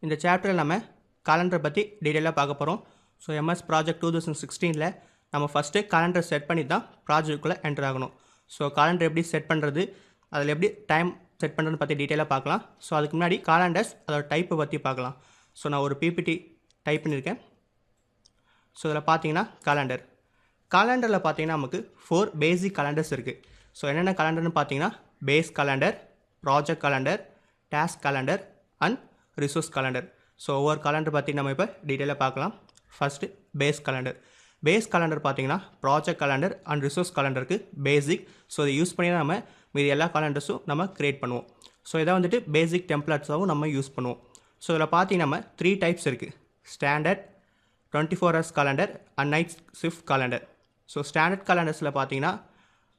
இந்த சாப்டரில் நம்ம காலண்டரை பற்றி டீட்டெயிலாக பார்க்க போகிறோம். ஸோ எம்எஸ் ப்ராஜெக்ட் 2016 நம்ம ஃபஸ்ட்டு காலண்டர் செட் பண்ணி தான் ப்ராஜெக்டுக்குள்ளே என்டர் ஆகணும். ஸோ காலண்டர் எப்படி செட் பண்ணுறது, அதில் எப்படி டைம் செட் பண்ணுறதுன்னு பற்றி டீட்டெயிலாக பார்க்கலாம். ஸோ அதுக்கு முன்னாடி காலண்டர்ஸ் அதோட டைப்பை பற்றி பார்க்கலாம். ஸோ நான் ஒரு பிபிடி டைப் பண்ணியிருக்கேன். ஸோ இதில் பார்த்தீங்கன்னா காலண்டரில் பார்த்தீங்கன்னா நமக்கு 4 பேசிக் காலண்டர்ஸ் இருக்குது. ஸோ என்னென்ன காலண்டர்னு பார்த்தீங்கன்னா base calendar, project calendar, task calendar and resource calendar. So ஒவ்வொரு காலண்டர் பற்றி நம்ம இப்போ டீட்டெயிலாக பார்க்கலாம். ஃபஸ்ட்டு பேஸ் காலண்டர் பார்த்தீங்கன்னா ப்ராஜெக்ட் காலண்டர் அண்ட் ரிசோர்ஸ் காலண்டருக்கு பேசிக். ஸோ இதை யூஸ் பண்ணி தான் நம்ம மீதி எல்லா காலண்டர்ஸும் நம்ம க்ரியேட் பண்ணுவோம். ஸோ இதை வந்துட்டு பேசிக் டெம்ப்ளேட்ஸாகவும் நம்ம யூஸ் பண்ணுவோம். ஸோ இதில் பார்த்தீங்கன்னா நம்ம 3 டைப்ஸ் இருக்குது: standard, 24 hours calendar and night shift calendar. So standard காலண்டர்ஸில் பார்த்தீங்கன்னா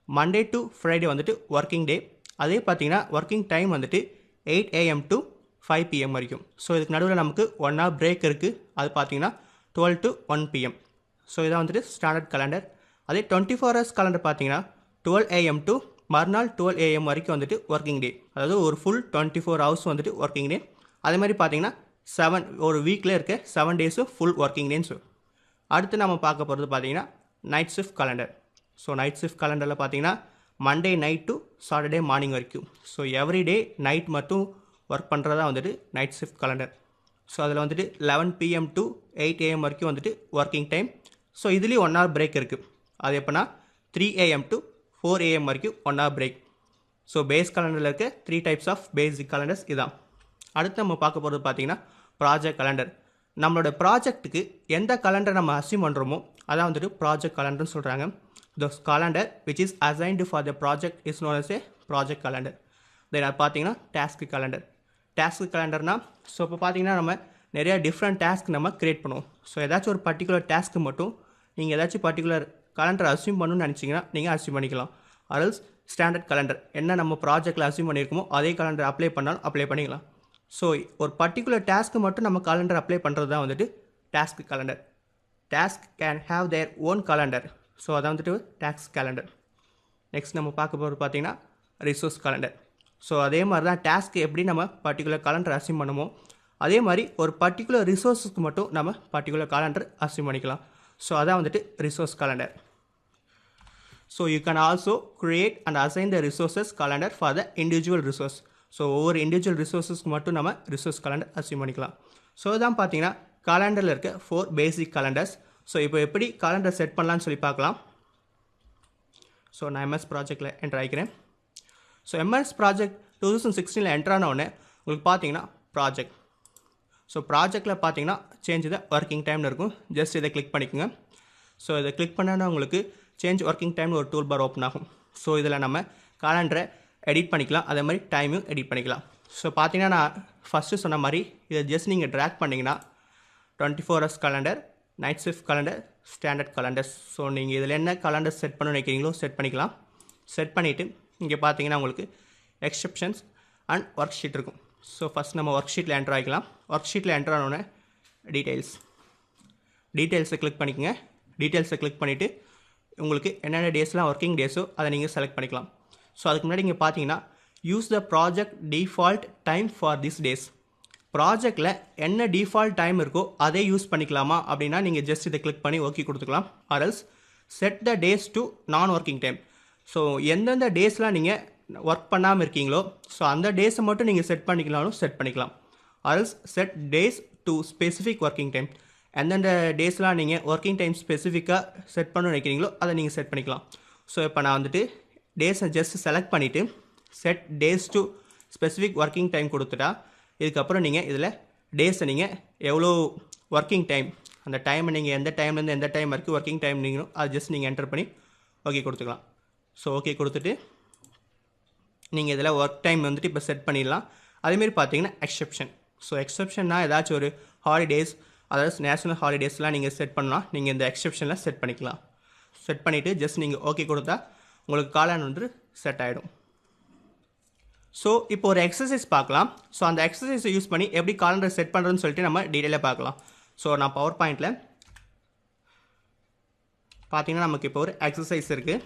மண்டே டு ஃப்ரைடே வந்துட்டு ஒர்க்கிங் டே. அதே பார்த்தீங்கன்னா ஒர்க்கிங் டைம் வந்துட்டு 8 AM to 5 PM வரைக்கும். ஸோ இதுக்கு நடுவில் நமக்கு 1 hour பிரேக் இருக்குது. அது பார்த்தீங்கன்னா 12 to 1 PM. ஸோ இதான் வந்துட்டு ஸ்டாண்டர்ட் காலண்டர். அதே 24 hours காலண்டர் பார்த்தீங்கன்னா 12 AM to மறுநாள் 12 AM வரைக்கும் வந்துட்டு ஒர்க்கிங் டே. அதாவது ஒரு ஃபுல் 24 hours வந்துட்டு ஒர்க்கிங் டே. அதே மாதிரி பார்த்தீங்கன்னா ஒரு வீக்கில் இருக்க 7 டேஸும் ஃபுல் ஒர்க்கிங் டேன்னு சொல்லு. அடுத்து நம்ம பார்க்க போகிறது பார்த்தீங்கன்னா night shift calendar. So night shift காலண்டரில் பார்த்தீங்கன்னா Monday night to Saturday morning வரைக்கும். ஸோ எவ்ரி டே நைட் மட்டும் ஒர்க் பண்ணுறதா வந்துட்டு நைட் ஷிஃப்ட் காலண்டர். ஸோ அதில் வந்துட்டு 11 PM to 8 AM வரைக்கும் வந்துட்டு ஒர்க்கிங் டைம். ஸோ இதுலேயும் 1 hour பிரேக் இருக்குது. அது எப்போனா 3 AM to 4 AM வரைக்கும் 1 hour பிரேக். ஸோ பேஸ் காலண்டரில் இருக்க 3 டைப்ஸ் ஆஃப் பேசிக் காலண்டர்ஸ் இதான். அடுத்து நம்ம பார்க்க போகிறது பார்த்தீங்கன்னா ப்ராஜெக்ட் காலண்டர். நம்மளோட ப்ராஜெக்ட்டுக்கு எந்த காலண்டர் நம்ம அசைன் பண்ணுறோமோ அதான் வந்துட்டு ப்ராஜெக்ட் காலண்டர்னு சொல்கிறாங்க. The calendar which is assigned for the project is known as a project calendar. Then அது பார்த்தீங்கன்னா டாஸ்க் காலண்டர்னா ஸோ இப்போ பார்த்தீங்கன்னா நம்ம நிறையா டிஃப்ரெண்ட் டாஸ்க் நம்ம க்ரியேட் பண்ணுவோம். ஸோ ஏதாச்சும் ஒரு பர்டிகுலர் டாஸ்க்கு மட்டும் நீங்கள் ஏதாச்சும் பர்டிகுலர் காலண்டர் அஸ்யூம் பண்ணணும்னு நினச்சிங்கன்னா நீங்கள் அஸ்யூம் பண்ணிக்கலாம். ஆர்எல்ஸ் ஸ்டாண்டர்ட் காலண்டர் என்ன நம்ம ப்ராஜெக்ட்டில் அஸ்யூம் பண்ணியிருக்கோமோ அதே காலண்டர் அப்ளை பண்ணாலும் அப்ளை பண்ணிக்கலாம். ஸோ ஒரு பர்டிகுலர் டாஸ்க்கு மட்டும் நம்ம காலண்டர் அப்ளை பண்ணுறது தான் வந்துட்டு task calendar. Task can have their own calendar. So அதான் வந்துட்டு டாஸ்க் காலண்டர். நெக்ஸ்ட் நம்ம பார்க்க போகிறது பார்த்தீங்கன்னா ரிசோர்ஸ் காலண்டர். ஸோ அதே மாதிரி தான் டாஸ்க் எப்படி நம்ம பர்டிகுலர் காலண்டர் அஸ்யூம் பண்ணுமோ அதே மாதிரி ஒரு பர்டிகுலர் ரிசோர்ஸுக்கு மட்டும் நம்ம பர்டிகுலர் காலண்டர் அஸ்யூம் பண்ணிக்கலாம். ஸோ அதான் வந்துட்டு resource calendar. So you can also create and assign the resources calendar for the individual resource. So ஒவ்வொரு இண்டிவிஜுவல் ரிசோர்ஸஸ்க்கு மட்டும் நம்ம ரிசோர்ஸ் காலண்டர் அஸ்யூம் பண்ணிக்கலாம். ஸோ இதான் பார்த்தீங்கன்னா காலண்டரில் இருக்க 4 பேசிக் காலண்டர்ஸ். ஸோ இப்போ எப்படி காலண்டர் செட் பண்ணலான்னு சொல்லி பார்க்கலாம். ஸோ நான் எம்எஸ் ப்ராஜெக்டில் என்டர் ஆகிக்கிறேன். ஸோ எம்எஸ் ப்ராஜெக்ட் 2016 என்டர் ஆன உடனே உங்களுக்கு பார்த்தீங்கன்னா ப்ராஜெக்ட். ஸோ ப்ராஜெக்டில் பார்த்தீங்கன்னா சேஞ்ச் த ஒர்க்கிங் டைம்னு இருக்கும். ஜஸ்ட் இதை கிளிக் பண்ணிக்கோங்க. ஸோ இதை கிளிக் பண்ணால் உங்களுக்கு சேஞ்ச் ஒர்க்கிங் டைம்னு ஒரு டூல் பார் ஓப்பன் ஆகும். ஸோ இதில் நம்ம காலண்டரை எடிட் பண்ணிக்கலாம், அதே மாதிரி டைமும் எடிட் பண்ணிக்கலாம். ஸோ பார்த்தீங்கன்னா நான் ஃபஸ்ட்டு சொன்ன மாதிரி இதை ஜஸ்ட் நீங்கள் ட்ராக் பண்ணிங்கன்னா 24 hours calendar, night shift calendar, standard calendars. So நீங்கள் இதில் என்ன காலண்டர் செட் பண்ண நினைக்கிறீங்களோ செட் பண்ணிக்கலாம். செட் பண்ணிவிட்டு இங்கே பார்த்தீங்கன்னா உங்களுக்கு எக்ஸெப்ஷன்ஸ் அண்ட் ஒர்க் ஷீட் இருக்கும். ஸோ ஃபஸ்ட் நம்ம ஒர்க் ஷீட்டில் என்டர் ஆகிக்கலாம். ஒர்க் ஷீட்டில் என்டர் ஆனோடனே டீட்டெயில்ஸை கிளிக் பண்ணிக்கோங்க. டீட்டெயில்ஸை கிளிக் பண்ணிவிட்டு உங்களுக்கு என்னென்ன டேஸ்லாம் ஒர்க்கிங் டேஸோ அதை நீங்கள் செலக்ட் பண்ணிக்கலாம். ஸோ அதுக்கு முன்னாடி இங்கே பார்த்தீங்கன்னா use the project default time for this days. ப்ராஜெக்டில் என்ன டிஃபால்ட் டைம் இருக்கோ அதே யூஸ் பண்ணிக்கலாமா அப்படின்னா நீங்கள் ஜஸ்ட் இதை கிளிக் பண்ணி ஓகே கொடுத்துக்கலாம். ஆர்எல்ஸ் செட் த டேஸ் டு நான் ஒர்க்கிங் டைம். ஸோ எந்தெந்த டேஸ்லாம் நீங்கள் ஒர்க் பண்ணாமல் இருக்கீங்களோ ஸோ அந்த டேஸை மட்டும் நீங்கள் செட் பண்ணிக்கலாம்னு செட் பண்ணிக்கலாம். Or else set days to specific working time. எந்தெந்த டேஸ்லாம் நீங்கள் ஒர்க்கிங் டைம் ஸ்பெசிஃபிக்காக செட் பண்ண நினைக்கிறீங்களோ அதை நீங்கள் செட் பண்ணிக்கலாம். ஸோ இப்போ நான் வந்துட்டு டேஸை ஜஸ்ட் செலக்ட் பண்ணிவிட்டு set days to specific working time கொடுத்துட்டா இதுக்கப்புறம் நீங்கள் இதில் டேஸை நீங்கள் எவ்வளோ ஒர்க்கிங் டைம் அந்த டைமை நீங்கள் எந்த டைம்லேருந்து எந்த டைம் வரைக்கும் ஒர்க்கிங் டைம் நீங்களோ அது ஜஸ்ட் நீங்கள் என்டர் பண்ணி ஓகே கொடுத்துக்கலாம். ஸோ ஓகே கொடுத்துட்டு நீங்கள் இதில் ஒர்க் டைம் வந்துட்டு இப்போ செட் பண்ணிடலாம். அதேமாரி பார்த்தீங்கன்னா எக்ஸெப்ஷன். ஸோ எக்ஸெப்ஷன்னா ஏதாச்சும் ஒரு ஹாலிடேஸ், அதாவது நேஷ்னல் ஹாலிடேஸ்லாம் நீங்கள் செட் பண்ணலாம். நீங்கள் இந்த எக்ஸெப்ஷனில் செட் பண்ணிக்கலாம். செட் பண்ணிவிட்டு ஜஸ்ட் நீங்கள் ஓகே கொடுத்தா உங்களுக்கு காலண்டர் வந்து செட் ஆகிடும். ஸோ இப்போ ஒரு எக்ஸசைஸ் பார்க்கலாம். ஸோ அந்த எக்ஸசைஸை யூஸ் பண்ணி எப்படி காலண்டர் செட் பண்ணுறதுன்னு சொல்லிட்டு நம்ம டீட்டெயிலாக பார்க்கலாம். ஸோ நான் பவர் பாயிண்டில் பார்த்தீங்கன்னா நமக்கு இப்போ ஒரு எக்ஸசைஸ் இருக்குது.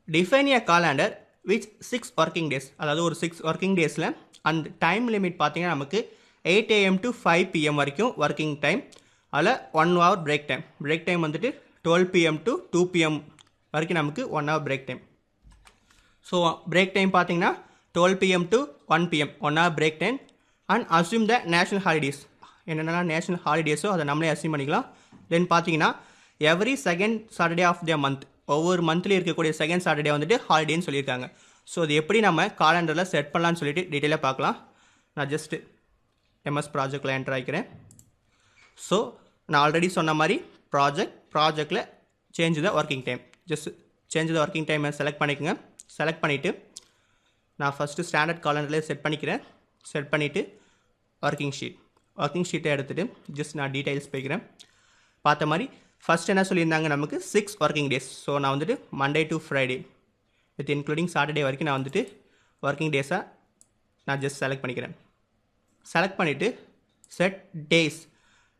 Define a calendar which 6 working days, அதாவது ஒரு 6 ஒர்க்கிங் டேஸில் அந்த டைம் லிமிட் பார்த்தீங்கன்னா நமக்கு 8 AM to 5 PM வரைக்கும் ஒர்க்கிங் டைம். அதில் 1 hour break time. Break time வந்துட்டு 12 PM to 2 PM வரைக்கும் நமக்கு 1 hour break time. So break time பார்த்தீங்கன்னா 12 PM to 1 PM 1 hour break time. And assume the national holidays, என்னென்னா national ஹாலிடேஸோ அதை நம்மளே அஸ்யூம் பண்ணிக்கலாம். தென் பார்த்தீங்கன்னா every second Saturday of the month, ஒவ்வொரு மந்த்லேயும் இருக்கக்கூடிய செகண்ட் சாட்டர்டே வந்துட்டு ஹாலிடேன்னு சொல்லியிருக்காங்க. ஸோ அது எப்படி நம்ம காலண்டரில் செட் பண்ணலான்னு சொல்லிட்டு டீட்டெயிலாக பார்க்கலாம். நான் ஜஸ்ட்டு எம்எஸ் ப்ராஜெக்டில் என்டர் ஆகிக்கிறேன். ஸோ நான் ஆல்ரெடி சொன்ன மாதிரி ப்ராஜெக்டில் change the working time, just change the working டைமை செலக்ட் பண்ணிக்கோங்க. செலக்ட் பண்ணிவிட்டு நான் ஃபஸ்ட்டு ஸ்டாண்டர்ட் காலண்டர்லேயே செட் பண்ணிக்கிறேன். செட் பண்ணிவிட்டு ஒர்க்கிங் ஷீட்டை எடுத்துகிட்டு ஜஸ்ட் நான் டீட்டெயில்ஸ் போய்க்கிறேன். பார்த்த மாதிரி ஃபஸ்ட் என்ன சொல்லியிருந்தாங்க, நமக்கு 6 ஒர்க்கிங் டேஸ். ஸோ நான் வந்துட்டு Monday to Friday with including Saturday வரைக்கும் நான் வந்துட்டு ஒர்க்கிங் டேஸாக நான் ஜஸ்ட் செலக்ட் பண்ணிக்கிறேன். செலக்ட் பண்ணிவிட்டு set days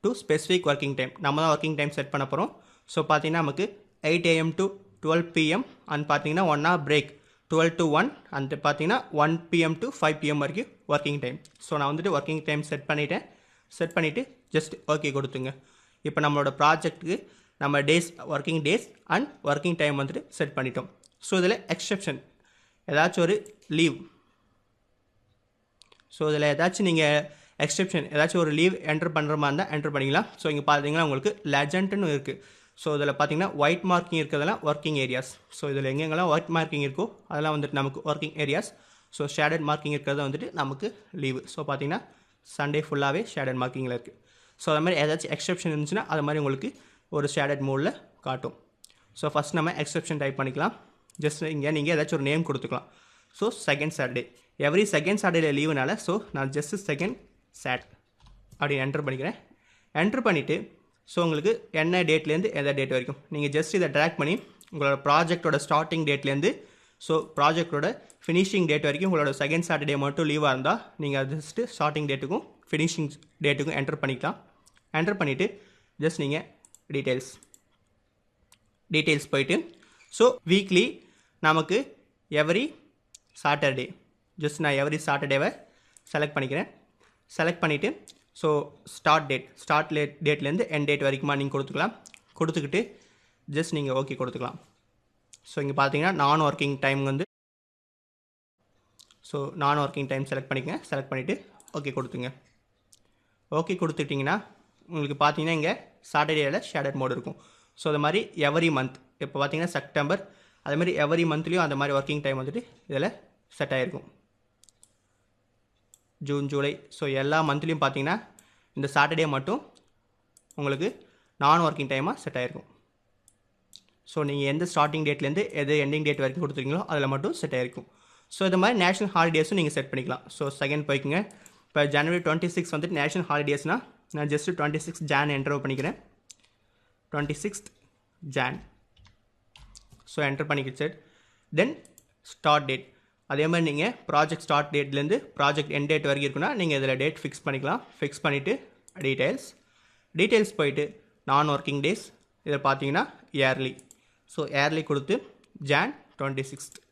to specific working time, நம்ம தான் ஒர்க்கிங் டைம் செட் பண்ண போகிறோம். ஸோ பார்த்தீங்கன்னா நமக்கு 8 AM to 12 PM அண்ட் பார்த்தீங்கன்னா 1 hour பிரேக் 12 to 1 அண்ட் பார்த்தீங்கன்னா 1 PM to 5 PM வரைக்கும் ஒர்க்கிங் டைம். ஸோ நான் வந்துட்டு ஒர்க்கிங் டைம் செட் பண்ணிவிட்டு ஜஸ்ட் ஓகே கொடுத்துங்க. இப்போ நம்மளோட ப்ராஜெக்ட்டுக்கு நம்ம days, working days and working time வந்துட்டு செட் பண்ணிட்டோம். ஸோ இதில் எக்ஸெப்ஷன் ஏதாச்சும் ஒரு லீவ், ஸோ இதில் ஏதாச்சும் நீங்கள் எக்ஸெப்ஷன் ஏதாச்சும் ஒரு லீவ் என்டர் பண்ணுற மாதிரி இருந்தால் என்டர் பண்ணிக்கலாம். ஸோ இங்கே பார்த்தீங்கன்னா உங்களுக்கு லெஜண்ட்னு இருக்குது. ஸோ இதில் பார்த்தீங்கன்னா ஒயிட் மார்க்கிங் இருக்கிறதெல்லாம் ஒர்க்கிங் ஏரியாஸ். ஸோ இதில் எங்கெங்கெல்லாம் ஒயிட் மார்க்கிங் இருக்கோ அதெல்லாம் வந்துட்டு நமக்கு working areas. So shaded marking இருக்கிறத வந்துட்டு நமக்கு லீவு. ஸோ பார்த்தீங்கன்னா சண்டே ஃபுல்லாகவே ஷேடட் மார்க்கிங்கில் இருக்குது. ஸோ அது மாதிரி ஏதாச்சும் எக்ஸெப்ஷன் இருந்துச்சுன்னா அது மாதிரி உங்களுக்கு ஒரு ஷேடட் மோடில் காட்டும். ஸோ ஃபஸ்ட் நம்ம எக்ஸெப்ஷன் டைப் பண்ணிக்கலாம். ஜஸ்ட் இங்கே நீங்கள் ஏதாச்சும் ஒரு நேம் கொடுத்துக்கலாம். So second Saturday, every second Saturday லீவுனால ஸோ நான் ஜஸ்ட் செகண்ட் சாட் அப்படின்னு என்டர் பண்ணிக்கிறேன். என்டர் பண்ணிவிட்டு ஸோ உங்களுக்கு என்ன டேட்லேருந்து எந்த டேட் வரைக்கும் நீங்கள் ஜஸ்ட் இதை ட்ராக் பண்ணி உங்களோட ப்ராஜெக்டோட ஸ்டார்டிங் டேட்லேருந்து ஸோ ப்ராஜெக்டோட ஃபினிஷிங் டேட் வரைக்கும் உங்களோட செகண்ட் சாட்டர்டே மட்டும் லீவாக இருந்தால் நீங்கள் ஜஸ்ட்டு ஸ்டார்டிங் டேட்டுக்கும் ஃபினிஷிங் டேட்டுக்கும் என்டர் பண்ணிக்கலாம். என்டர் பண்ணிவிட்டு ஜஸ்ட் நீங்கள் டீட்டெயில்ஸ் போயிட்டு ஸோ வீக்லி நமக்கு எவ்ரி சாட்டர்டே, ஜஸ்ட் நான் எவ்ரி சாட்டர்டேவை செலக்ட் பண்ணிக்கிறேன். செலக்ட் பண்ணிவிட்டு ஸோ ஸ்டார்ட் டேட்லேருந்து எண்ட் டேட் வரைக்குமா நீங்கள் கொடுத்துக்கலாம். கொடுத்துக்கிட்டு ஜஸ்ட் நீங்கள் ஓகே கொடுத்துக்கலாம். ஸோ இங்கே பார்த்தீங்கன்னா நான் ஒர்க்கிங் டைம் வந்து ஸோ நான் ஒர்க்கிங் டைம் செலக்ட் பண்ணிக்கங்க. செலக்ட் பண்ணிவிட்டு ஓகே கொடுத்துங்க. ஓகே கொடுத்துட்டிங்கன்னா உங்களுக்கு பார்த்தீங்கன்னா இங்கே சாட்டர்டேயில் ஷேடட் மோட் இருக்கும். ஸோ அது மாதிரி எவரி மந்த், இப்போ பார்த்தீங்கன்னா செப்டம்பர், அது மாதிரி எவரி மந்த்லேயும் அந்த மாதிரி ஒர்க்கிங் டைம் வந்துட்டு இதில் செட் ஆகிருக்கும். ஜூன், ஜூலை, ஸோ எல்லா மந்த்லேயும் பார்த்தீங்கன்னா இந்த சாட்டர்டே மட்டும் உங்களுக்கு நான் ஒர்க்கிங் டைமாக செட் ஆகிருக்கும். ஸோ நீங்கள் எந்த ஸ்டார்டிங் டேட்லேருந்து எது எண்டிங் டேட் வரைக்கும் கொடுத்துருக்கீங்களோ அதில் மட்டும் செட் ஆகிருக்கும். ஸோ இது மாதிரி நேஷனல் ஹாலிடேஸும் நீங்கள் செட் பண்ணிக்கலாம். ஸோ செகண்ட் போய்க்குங்க. இப்போ ஜனவரி 26 வந்துட்டு நேஷனல் ஹாலிடேஸ்னால் நான் ஜஸ்ட்டு 26 ஜான் என்டர் பண்ணிக்கிறேன். 26 ஜான் ஸோ என்டர் பண்ணிக்கிட்டு தென் ஸ்டார்ட் டேட், அதே மாதிரி நீங்கள் ப்ராஜெக்ட் ஸ்டார்ட் டேட்லேருந்து ப்ராஜெக்ட் எண்ட் டேட் வரைக்கும் இருக்குன்னா நீங்கள் இதில் டேட் ஃபிக்ஸ் பண்ணிக்கலாம். ஃபிக்ஸ் பண்ணிவிட்டு டீட்டெயில்ஸ் போயிட்டு நான் ஒர்க்கிங் டேஸ் இதில் பார்த்தீங்கன்னா இயர்லி, ஸோ இயர்லி கொடுத்து ஜான் 26.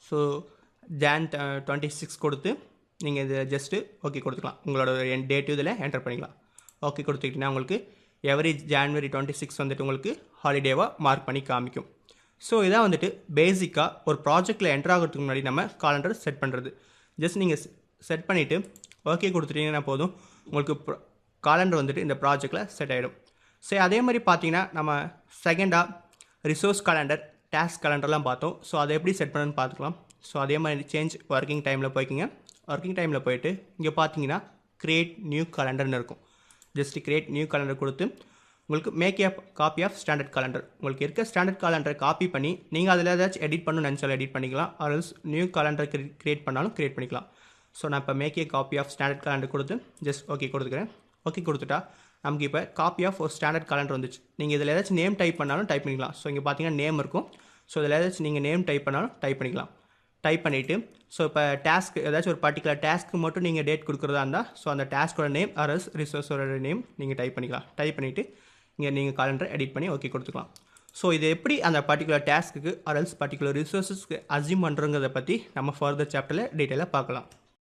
ஸோ ஜான் 26 கொடுத்து நீங்கள் இது ஜஸ்ட்டு ஓகே கொடுத்துக்கலாம். உங்களோட டேட்டு இதில் என்டர் பண்ணிக்கலாம். ஓகே கொடுத்துக்கிட்டிங்கன்னா உங்களுக்கு எவ்ரி ஜான்வரி 26 வந்துட்டு உங்களுக்கு ஹாலிடேவாக மார்க் பண்ணி காமிக்கும். ஸோ இதான் வந்துட்டு பேசிக்காக ஒரு ப்ராஜெக்டில் என்டர் ஆகிறதுக்கு முன்னாடி நம்ம காலண்டர் செட் பண்ணுறது. ஜஸ்ட் நீங்கள் செட் பண்ணிவிட்டு ஓகே கொடுத்துட்டீங்கன்னா போதும், உங்களுக்கு காலண்டர் வந்துட்டு இந்த ப்ராஜெக்டில் செட் ஆகிடும். ஸோ அதே மாதிரி பார்த்தீங்கன்னா நம்ம செகண்டாக ரிசோர்ஸ் காலண்டர், டாஸ்க் காலண்டர்லாம் பார்த்தோம். ஸோ அதை எப்படி செட் பண்ணுன்னு பார்த்துக்கலாம். ஸோ அதே மாதிரி சேஞ்ச் ஒர்க்கிங் டைமில் போய்க்கிங்க. ஒர்க்கிங் டைமில் போயிட்டு இங்கே பார்த்தீங்கன்னா க்ரியேட் நியூ காலண்டர்னு இருக்கும். ஜஸ்ட் க்ரியேட் நியூ காலண்டர் கொடுத்து உங்களுக்கு make a copy of standard calendar, உங்களுக்கு இருக்க ஸ்டாண்டர்ட் காலண்டரை காப்பி பண்ணி நீங்கள் அதில் ஏதாச்சும் எடிட் பண்ணணும்னு நினச்சாலும் எடிட் பண்ணிக்கலாம். ஆல்ஸ் நியூ காலண்டர் க்ரியேட் பண்ணாலும் க்ரியேட் பண்ணிக்கலாம். ஸோ நான் இப்போ make a copy of standard calendar கொடுத்து ஜஸ்ட் ஓகே கொடுத்துக்கிறேன். ஓகே கொடுத்துட்டா நமக்கு இப்போ காப்பி ஆஃப் ஒரு ஸ்டாண்டர்ட் காலண்டர் வந்துச்சு. நீங்கள் இதில் ஏதாச்சும் நேம் டைப் பண்ணாலும் டைப் பண்ணிக்கலாம். ஸோ இங்கே பார்த்தீங்கன்னா நேம் இருக்கும். ஸோ இதில் ஏதாச்சும் நீங்கள் நேம் டைப் பண்ணாலும் டைப் பண்ணிக்கலாம். டைப் பண்ணிவிட்டு ஸோ இப்போ டாஸ்க் ஏதாச்சும் ஒரு பர்டிகுலர் டாஸ்க்கு மட்டும் நீங்கள் டேட் கொடுக்குறதா இருந்தால் ஸோ அந்த டாஸ்கோட நேம் ஆர்எஸ் ரிசோர்ஸோட நேம் நீங்கள் டைப் பண்ணிக்கலாம். டைப் பண்ணிவிட்டு இங்கே நீங்கள் காலண்டரை எடிட் பண்ணி ஓகே கொடுத்துக்கலாம். ஸோ இது எப்படி அந்த பர்டிகுலர் டாஸ்க்கு ஆர் எல்ஸ் பர்டிகுலர் ரிசோர்ஸஸ்க்கு அசியூம் பண்ணுறங்கிறத பற்றி நம்ம ஃபர்தர் சாப்டரில் டீட்டெயிலாக பார்க்கலாம்.